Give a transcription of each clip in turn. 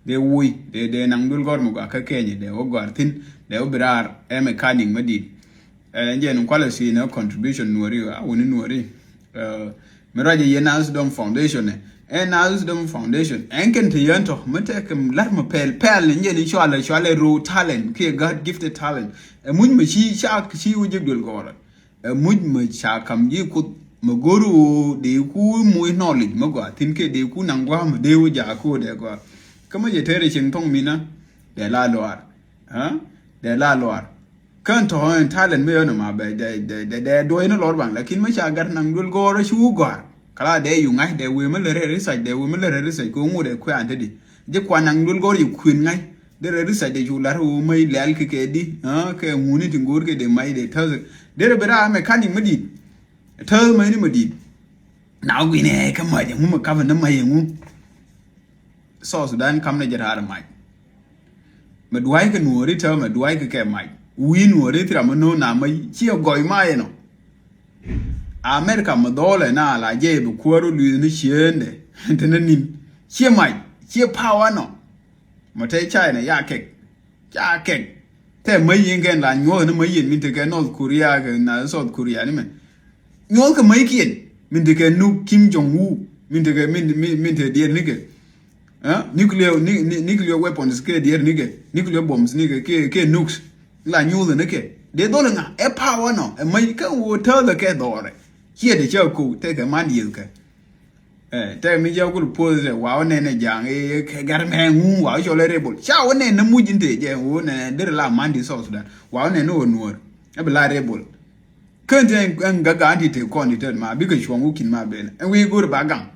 de wui de nang dul gor mo ga ka kenye de o gor tin de o birar e mechanic madi nje no kwala si na contribution nuori a woni nuori meraje yenas dom foundation Nas Dom Foundation enken te yanto matekem lar mo pel nje ni shwale ro talent ke God gifted talent muj me shi wujib dul gora muj me sha kam yi ku magoro de ku mu knowledge mago tin ke de ku nangwa mo de wuja ko de go kama je tere chin tong mina de la loar de la loar kan to on talent me no ma be de do ino lor bang lakin me sha gar nang dul gora shu gor kala de yu ngai de we me le research de we me le research ko mu de ku ante di je kwa nang dul gor yu kuin ngai de research de ju lar wo mai lal ke di ke nguni tin gor ke de mai de taz de bera me kan ni medi taz mai ni medi na wi ne ka ma de mu ka na mai mu so Sudan kam na jara mai me duai ke nuori ta me duai ke mai wi nuori tra mo no na mai chi goi mai no America madole na la je bu kwaro lu ni shiende tenanin chi mai chi power no motai China ya kek te mai yin gen la nyo na mai yin min te ke North Korea ke na South Korea ni men nyo ke mai kien min te ke nu Kim Jong Un min te ke min te die ni ke nuclear weapons ke die ni ke nuclear bombs ni ke nukes la nyo ne ke de dole nga e power no e mai ke wo tele ke dore here the joke take a man you ke te mi jo ku pose wa ne jang e gar me ngu wa jo le rebel cha wo ne na mu jinte je wo ne de la man di so Sudan wa ne no nuor e be la rebel kan je ga anti te ko ni te ma bi ke shwongu kin ma be en wi gur ba gang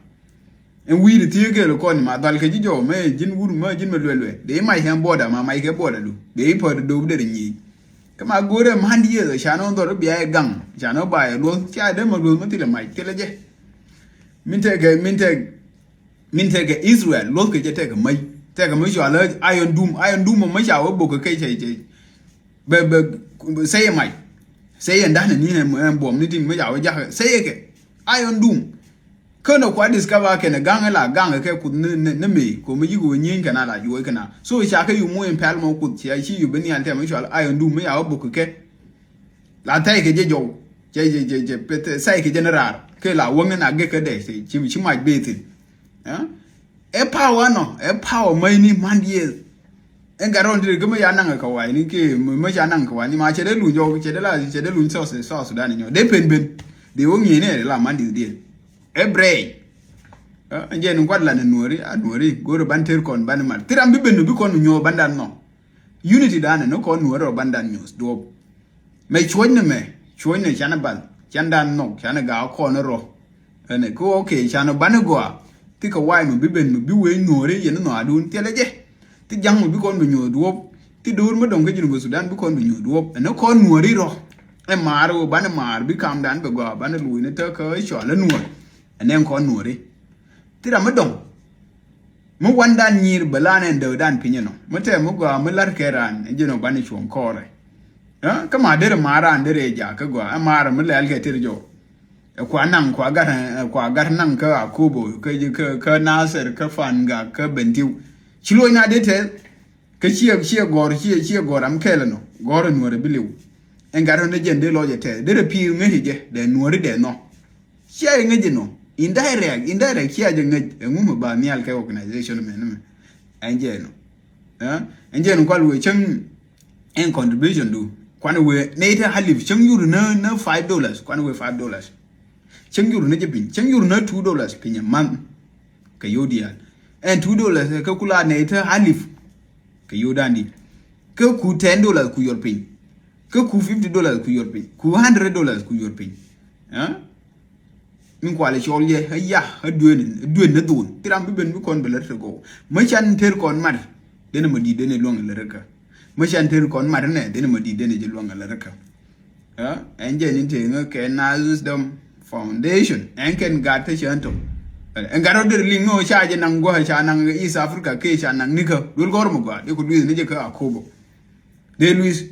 en wi de tie ke ko ni ma dal ke jo me jin wuru ma jin me lwe de mai hen border ma mai ke border du be po do de ni kama gore mandi ye shano do biya gang shano ba ye lo cha de mo lo mutile mai teleje mintege Israel lo ke je tege mai jo ala iron doom mo ma sha wo bo ke kai be say mai say nda ni ne mo bom ni tim ma ja wo ja say ke iron doom kono kwa discover ke na gang ke ku ne me ko mi go nyin kana la yo kana so sha ke yu mo en pal mo ku ti shi yu beni ante ma sha iron doom ya wo bo ke la tai ke je jo je pete sai ke general ke la wo na ge ke de se chi ma be tin e power no e power mai ni mandie en garon dire ke ma ya nan ka wa ni ke ma sha nan ka wa ni ma che de lu jo che de lu so Sudan ni de pen de wo nyi ne la mandi de Ebrei anje no kwadla na nuori goro banter kon banmal tiram bibenu bi kon nyo bandan no unity dana no kon nuoro bandan news do me chwonne chana bal chandan no chana ga ko no ro ene ko okay chana banago ti ka wai no bibenu bi we nuori yen no adun teleje ti jang bi kon nyo do ti dur mo don ke jinu Sudan bi kon nyo do ene kon nuori ro e maro ban mar bi kam dan be go ban lu ne ta ka sho la nuori enen ko nuori tira madong mu wanda nyir balane ndo dan pinyeno mate mu go mular keran enjino bani chon kore kama dere mara ndere ja ka go amara mulal ke tirjo kwa nan kwa gar nan ka akubo ka nasir ka fanga ka bentiu chilo ina dete ka chiye gor am keleno gor nuori biliw engaro ne jende loje te dere pi ngehije de nuori de no chiye ngejino indirect here je ngum ba mial ke organization men anje no kwalwe chang en contribution do kwana we neta halif chang yuru na $5 kwana we $5 chang yuru na jebin chang yuru na $2 pinya man ka yodial en $2 ka kula neta halif ka yodani ka ku $10 ku yorpin ka ku $50 ku yorpin ku $100 ku yorpin min kwale cholye ya duen na dun tiram bi ben bi kon beler go ma chan ter kon mar dena ma di dene long le reka ma chan ter kon mar ne dena ma di dene je long le reka enje ni te ngo ke Nas Dom Foundation en ken gata chanto en garo der li ngo cha je nang go cha nang East Africa ke cha nang nika dul gor mo ga de ko Luis ne je ka akobo de Luis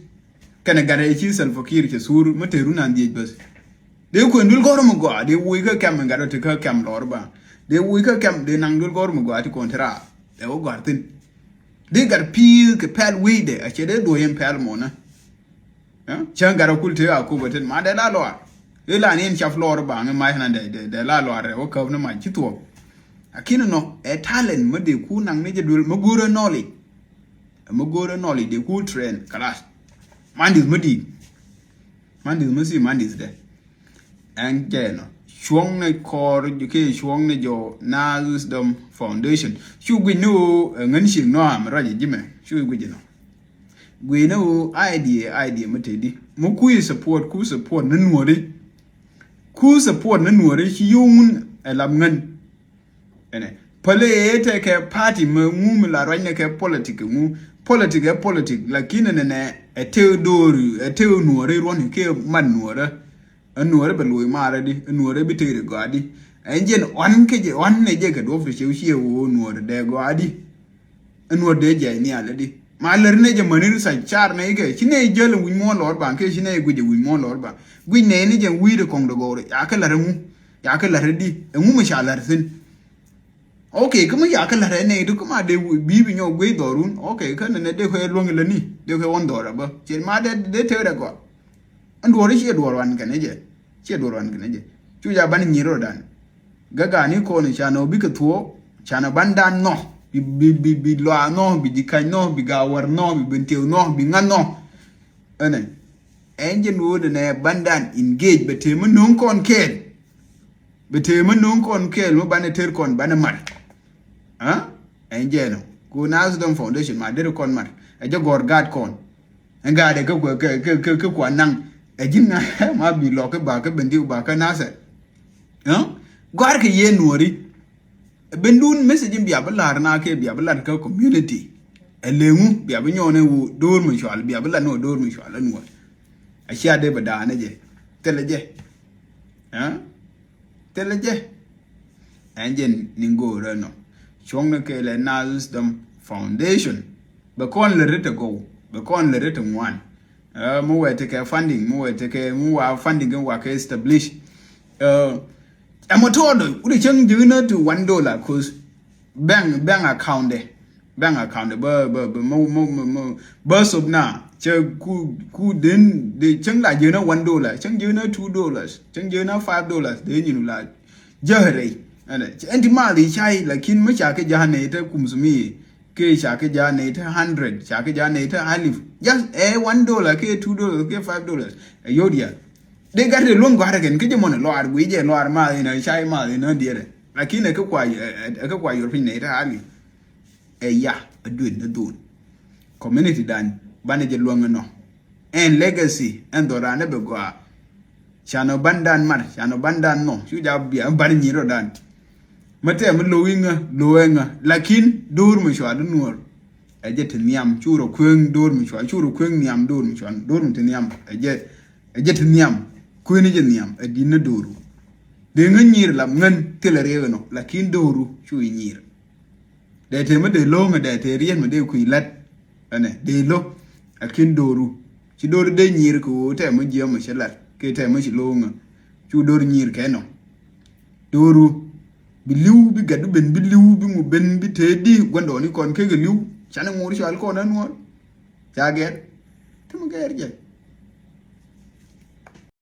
kana gare chi Salfakir ke sur ma teru nan die bas de ko ndul gor mo go de wi ka kam ngaro te ka kam lor ba de wi ka kam de nang dul gor mo go ati kontra de o gartin de gar pil ke pel wide a che de do yen pel mo na chen gar kulte a ko boten ma de la lo ila ni en chaf lor ba ngi mai nan de la lo re o ko na ma chi to akino no e talent mo de ku nang ne je dul mo goro knowledge de ku train kalas mandis mo di mandis de an no chuông này core education chuông này jo na wisdom foundation chu gwi no ngan shin no am ra ji me chu gwi no gwi no idea mate mu ku support nan wori ku support nan wori shi yun elam ngan ene pale te ke party mu la ranya ke politic lakini ne e te nuore ron ke man nuore nuore be loy mara di nuore be tere gadi enjen on ke je on ne je ke do fi shi wo nuore de gadi nuore de je ni ala di ma ler ne je manir sa char ne ke chine je le wi mo lor ban ke chine guje wi mo lor ba gwi ne ni je wi de kong de gore ya ka lar di mu ma sha lar sin okay kuma ya ka lar ne du kuma de bi nyo gwe dorun okay kan ne de ko long le ni de ko on dora ba che ma de tere go andore shi edwar wan kaneje chu ja ban nyiro dan gaga ni ko ni chano bi ketwo chana bandan no bi lo no bi dikai no bi gawar no bi bentew no bi ngano ene engine wood ne bandan engage betema non kon kel mo bane ter kon bane mar engine no ko Wisdom Foundation ma der kon mar e jogor gad kon engade ke ko nang ejinna ma bi lo ke ba ke bendi ba ka nase gwar ke ye nuori bendun message bi abalar na ke bi abalar ka community elengu bi abanyone wo dor mu shwal bi abala no dor mu shwal no a sha de bada na je teleje enjen ningo reno chong ke le Wisdom Foundation be kon le rete go be kon le rete one mu we take funding mu wa funding wa ke establish amotodo uri chang juna to $1 cause bank account ba sob na che ku den de chang la juna $1 chang juna $2 chang juna $5 de ni la jahre ana enti mali chai lakin ma cha ke jahane ta kumsumi ke cha ke jahane ta 100 cha ke jahane ta alif just $1 ke $2 ke $5 yodia de garde long gwara ken ke mon lo ar gwije lo ar ma ina chai ma ina dire lakini ke kwa yorpin ne ta ali ya adu na do community dan banaje longa no en legacy en dorane be gwa chano bandan no shuja bia bar nyiro dan mate mo lowenga lakin dur mo shwa dunor ejet niam churo kwen dur mo shwa churo kwen niam dur mo shwa dur mo niam ejet niam kwen je niam edina doru de ngir lam ngan telere no lakin doru chu nyir de te mo de longa de te rien mo de ku lat ane de lo lakin doru ci doru de nyir ko te mo je mo shelat ke te mo ci longa chu doru nyir ke no doru bi liw bi gadu ben bi liw bi mu ben bi te di gondo ni kon ke liw chana ngori shal ko nan won jaget tum ger je